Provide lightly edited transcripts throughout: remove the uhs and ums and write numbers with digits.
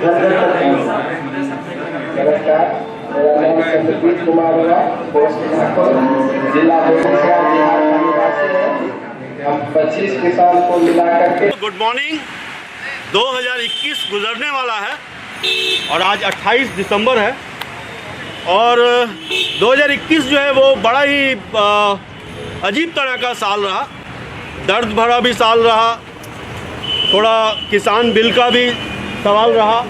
नमस्कार, मेरा नाम संदीप कुमार हुआ, पोस्ट नागपुर, जिला बेगूसराय, बिहार का निवासी है। हम 25 किसान को मिला करके गुड मॉर्निंग। 2021 गुजरने वाला है और आज 28 दिसंबर है और 2021 जो है वो बड़ा ही अजीब तरह का साल रहा, दर्द भरा भी साल रहा, थोड़ा किसान बिल का भी सवाल रहा,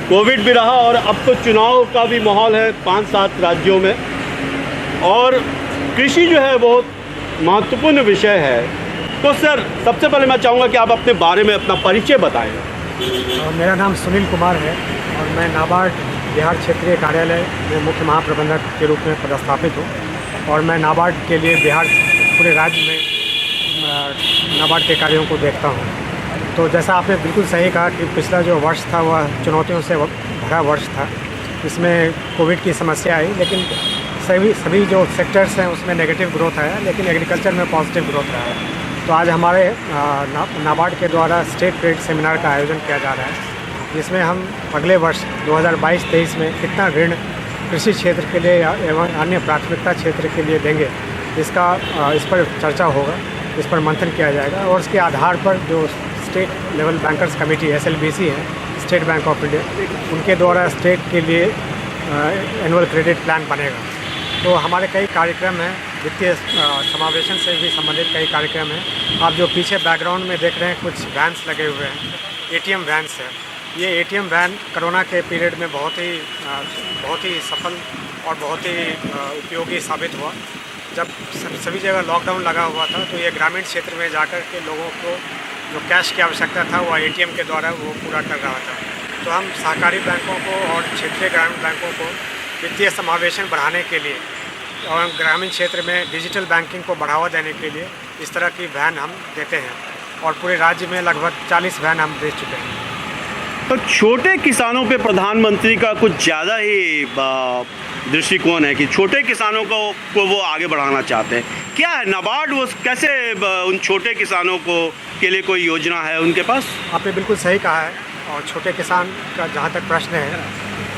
कोविड भी रहा और अब तो चुनाव का भी माहौल है 5-7 राज्यों में। और कृषि जो है बहुत महत्वपूर्ण विषय है। तो सर, सबसे पहले मैं चाहूँगा कि आप अपने बारे में अपना परिचय बताएं। मेरा नाम सुनील कुमार है और मैं नाबार्ड बिहार क्षेत्रीय कार्यालय में मुख्य महाप्रबंधक के रूप में पदस्थापित हूँ और मैं नाबार्ड के लिए बिहार पूरे राज्य में नाबार्ड के कार्यों को देखता हूँ। तो जैसा आपने बिल्कुल सही कहा कि पिछला जो वर्ष था वह चुनौतियों से भरा वर्ष था। इसमें कोविड की समस्या आई, लेकिन सभी जो सेक्टर्स हैं उसमें नेगेटिव ग्रोथ आया, लेकिन एग्रीकल्चर में पॉजिटिव ग्रोथ रहा है। तो आज हमारे नाबार्ड के द्वारा स्टेट क्रेडिट सेमिनार का आयोजन किया जा रहा है, जिसमें हम अगले वर्ष 2022-23 में कितना ऋण कृषि क्षेत्र के लिए एवं अन्य प्राथमिकता क्षेत्र के लिए देंगे, इस पर चर्चा होगा, इस पर मंथन किया जाएगा और उसके आधार पर जो state level bankers committee SLBC है, स्टेट बैंक ऑफ इंडिया, उनके द्वारा स्टेट के लिए एनुअल क्रेडिट प्लान बनेगा। तो हमारे कई कार्यक्रम हैं, वित्तीय समावेशन से भी संबंधित कई कार्यक्रम हैं। आप जो पीछे बैकग्राउंड में देख रहे हैं कुछ वैन्स लगे हुए हैं, ATM वैन्स है। ये ATM वैन कोरोना के पीरियड में बहुत ही सफल और बहुत ही उपयोगी साबित हुआ। जब सभी जगह लॉकडाउन लगा हुआ था तो ये ग्रामीण क्षेत्र में जाकर के लोगों को जो कैश की आवश्यकता था वह ATM के द्वारा वो पूरा कर रहा था। तो हम सहकारी बैंकों को और क्षेत्रीय ग्रामीण बैंकों को वित्तीय समावेशन बढ़ाने के लिए और ग्रामीण क्षेत्र में डिजिटल बैंकिंग को बढ़ावा देने के लिए इस तरह की वैन हम देते हैं और पूरे राज्य में लगभग 40 वैन हम दे चुके हैं। तो छोटे किसानों पे प्रधानमंत्री का कुछ ज़्यादा ही दृष्टिकोण है कि छोटे किसानों को वो आगे बढ़ाना चाहते हैं। क्या है नाबार्ड, वो कैसे उन छोटे किसानों के लिए कोई योजना है उनके पास? आपने बिल्कुल सही कहा है। और छोटे किसान का जहाँ तक प्रश्न है,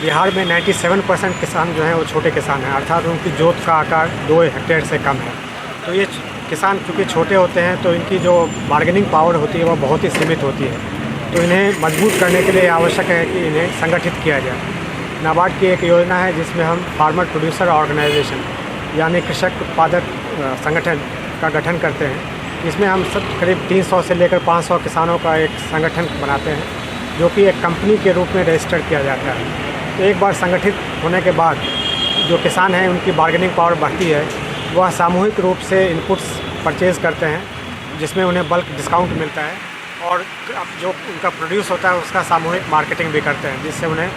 बिहार में 97% किसान जो हैं वो छोटे किसान हैं, अर्थात उनकी जोत का आकार 2 हेक्टेयर से कम है। तो ये किसान चूँकि छोटे होते हैं तो इनकी जो बार्गेनिंग पावर होती है वह बहुत ही सीमित होती है। तो इन्हें मजबूत करने के लिए आवश्यक है कि इन्हें संगठित किया जाए। नाबार्ड की एक योजना है जिसमें हम फार्मर प्रोड्यूसर ऑर्गेनाइजेशन यानी कृषक उत्पादक संगठन का गठन करते हैं। इसमें हम सब करीब 300 से लेकर 500 किसानों का एक संगठन बनाते हैं, जो कि एक कंपनी के रूप में रजिस्टर किया जाता है। तो एक बार संगठित होने के बाद जो किसान हैं उनकी बार्गेनिंग पावर बढ़ती है, वह सामूहिक रूप से इनपुट्स परचेज़ करते हैं जिसमें उन्हें बल्क डिस्काउंट मिलता है और जो उनका प्रोड्यूस होता है उसका सामूहिक मार्केटिंग भी करते हैं, जिससे उन्हें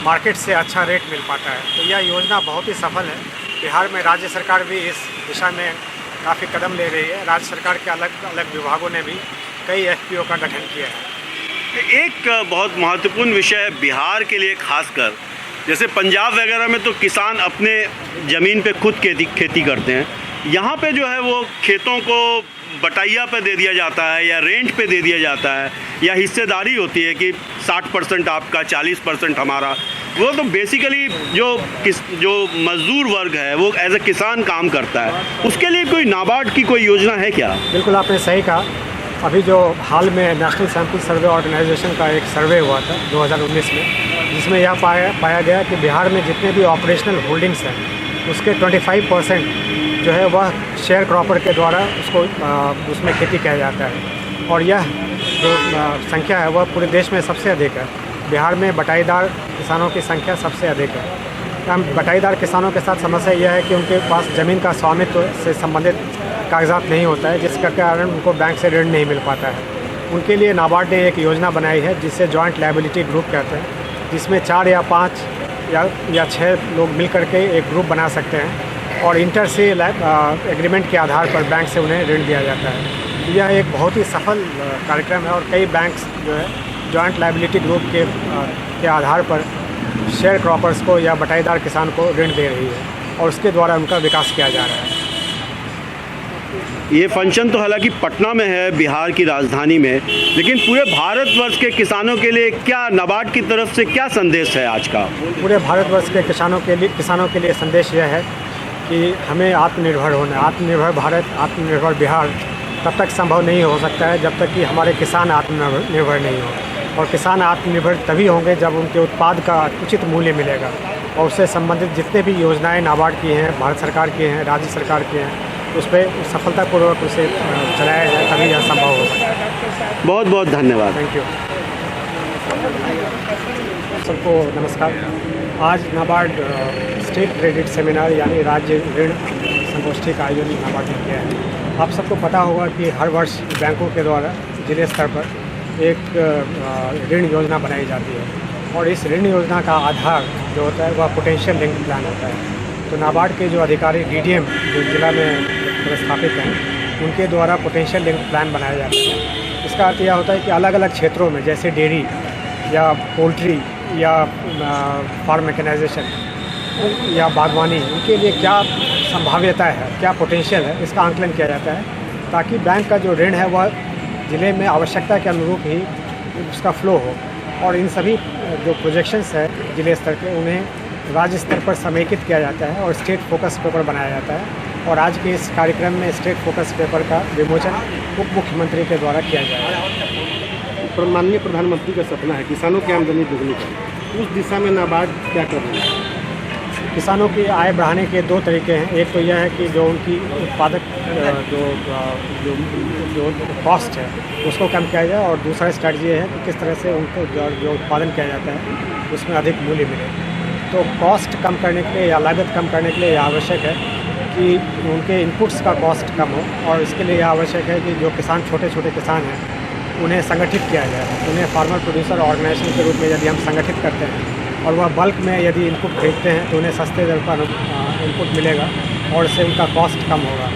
मार्केट से अच्छा रेट मिल पाता है। तो यह योजना बहुत ही सफल है। बिहार में राज्य सरकार भी इस दिशा में काफ़ी कदम ले रही है। राज्य सरकार के अलग अलग विभागों ने भी कई FPO का गठन किया है। एक बहुत महत्वपूर्ण विषय है बिहार के लिए खासकर, जैसे पंजाब वगैरह में तो किसान अपने ज़मीन पे खुद खेती करते हैं। यहाँ पे जो है वो खेतों को बटाइया पे दे दिया जाता है या रेंट पे दे दिया जाता है या हिस्सेदारी होती है कि 60% आपका 40% हमारा। वो तो बेसिकली जो मजदूर वर्ग है वो एज ए किसान काम करता है, उसके लिए कोई नाबार्ड की कोई योजना है क्या? बिल्कुल आपने सही कहा। अभी जो हाल में नेशनल सैंपल सर्वे ऑर्गेनाइजेशन का एक सर्वे हुआ था 2019 में, जिसमें यह पाया गया कि बिहार में जितने भी ऑपरेशनल होल्डिंग्स हैं उसके 25% जो है वह शेयर क्रॉपर के द्वारा उसमें खेती किया जाता है और यह जो संख्या है वह पूरे देश में सबसे अधिक है। बिहार में बटाईदार किसानों की संख्या सबसे अधिक है। हम बटाईदार किसानों के साथ समस्या यह है कि उनके पास ज़मीन का स्वामित्व से संबंधित कागजात नहीं होता है, जिसका कारण उनको बैंक से ऋण नहीं मिल पाता है। उनके लिए नाबार्ड ने एक योजना बनाई है जिसे जॉइंट लायबिलिटी ग्रुप कहते हैं, जिसमें 4 या 5 या 6 लोग मिल करके एक ग्रुप बना सकते हैं और इंटर से एग्रीमेंट के आधार पर बैंक से उन्हें ऋण दिया जाता है। यह एक बहुत ही सफल कार्यक्रम है और कई बैंक्स जो है जॉइंट लायबिलिटी ग्रुप के आधार पर शेयर क्रॉपर्स को या बटाईदार किसान को ऋण दे रही है और उसके द्वारा उनका विकास किया जा रहा है। ये फंक्शन तो हालांकि पटना में है, बिहार की राजधानी में, लेकिन पूरे भारतवर्ष के किसानों के लिए क्या नाबार्ड की तरफ से क्या संदेश है आज का? पूरे भारतवर्ष के किसानों के लिए संदेश यह है कि हमें आत्मनिर्भर होना है। आत्मनिर्भर भारत, आत्मनिर्भर बिहार तब तक संभव नहीं हो सकता है जब तक कि हमारे किसान आत्मनिर्भर नहीं हो। और किसान आत्मनिर्भर तभी होंगे जब उनके उत्पाद का उचित मूल्य मिलेगा। और उससे संबंधित जितने भी योजनाएं नाबार्ड की हैं, भारत सरकार की हैं, राज्य सरकार की हैं, उस पर सफलतापूर्वक उसे चलाया जाए, तभी यह संभव हो सकता है। बहुत बहुत धन्यवाद। Thank you. सबको नमस्कार। आज नाबार्ड स्टेट क्रेडिट सेमिनार यानी राज्य ऋण संगोष्ठी का आयोजन नाबार्ड ने किया है। आप सबको पता होगा कि हर वर्ष बैंकों के द्वारा जिले स्तर पर एक ऋण योजना बनाई जाती है और इस ऋण योजना का आधार जो होता है वह पोटेंशियल लिंक प्लान होता है। तो नाबार्ड के जो अधिकारी डीडीएम जो जिला में प्रस्थापित हैं, उनके द्वारा पोटेंशियल लिंक प्लान बनाया जाता है। इसका अर्थ यह होता है कि अलग अलग क्षेत्रों में, जैसे डेयरी या पोल्ट्री या फार्म मैकेनाइजेशन या बागवानी, उनके लिए क्या संभाव्यता है, क्या पोटेंशियल है, इसका आंकलन किया जाता है ताकि बैंक का जो ऋण है वह ज़िले में आवश्यकता के अनुरूप ही उसका फ्लो हो। और इन सभी जो प्रोजेक्शंस है ज़िले स्तर के, उन्हें राज्य स्तर पर समेकित किया जाता है और स्टेट फोकस पेपर बनाया जाता है। और आज के इस कार्यक्रम में स्टेट फोकस पेपर का विमोचन उप मुख्यमंत्री के द्वारा किया जाएगा। माननीय प्रधानमंत्री का सपना है किसानों की आमदनी दोगुनी करना, उस दिशा में नाबार्ड क्या कर रही है? किसानों की आय बढ़ाने के दो तरीके हैं। एक तो यह है कि जो उनकी उत्पादक जो कॉस्ट है उसको कम किया जाए, और दूसरा स्ट्रैटेजी है कि किस तरह से उनको जो उत्पादन किया जाता है उसमें अधिक मूल्य मिले। तो कॉस्ट कम करने के लिए या लागत कम करने के लिए यह आवश्यक है कि उनके इनपुट्स का कॉस्ट कम हो, और इसके लिए यह आवश्यक है कि जो किसान छोटे छोटे किसान हैं उन्हें संगठित किया जाए। उन्हें फार्मर प्रोड्यूसर ऑर्गेनाइजेशन के रूप में यदि हम संगठित करते हैं और वह बल्क में यदि इनपुट खरीदते हैं तो उन्हें सस्ते दर पर इनपुट मिलेगा और इससे उनका कॉस्ट कम होगा।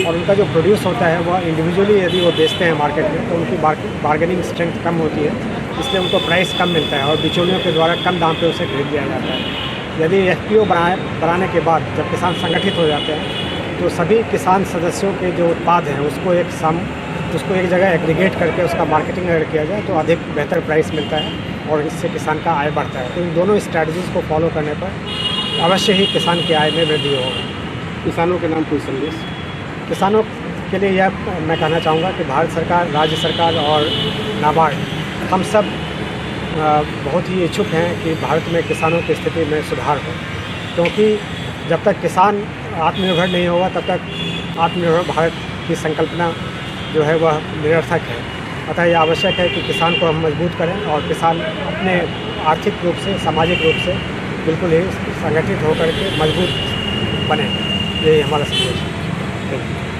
और उनका जो प्रोड्यूस होता है वह इंडिविजुअली यदि वो बेचते हैं मार्केट में तो उनकी बार्गेनिंग स्ट्रेंथ कम होती है, इसलिए उनको प्राइस कम मिलता है और बिचौलियों के द्वारा कम दाम पे उसे खरीद लिया जाता है। यदि FPO बनाने के बाद जब किसान संगठित हो जाते हैं तो सभी किसान सदस्यों के जो उत्पाद हैं उसको एक जगह एग्रीगेट करके उसका मार्केटिंग अगर किया जाए तो अधिक बेहतर प्राइस मिलता है और इससे किसान का आय बढ़ता है। तो इन दोनों स्ट्रैटेजीज़ को फॉलो करने पर अवश्य ही किसान की आय में वृद्धि होगी। किसानों के नाम कोई संदेश? किसानों के लिए यह मैं कहना चाहूँगा कि भारत सरकार, राज्य सरकार और नाबार्ड हम सब बहुत ही इच्छुक हैं कि भारत में किसानों की स्थिति में सुधार हो, क्योंकि जब तक किसान आत्मनिर्भर नहीं होगा तब तक आत्मनिर्भर भारत की संकल्पना जो है वह निरर्थक है। अतः यह आवश्यक है कि किसान को हम मजबूत करें और किसान अपने आर्थिक रूप से, सामाजिक रूप से बिल्कुल ही संगठित होकर के मजबूत बने। यही हमारा संदेश है।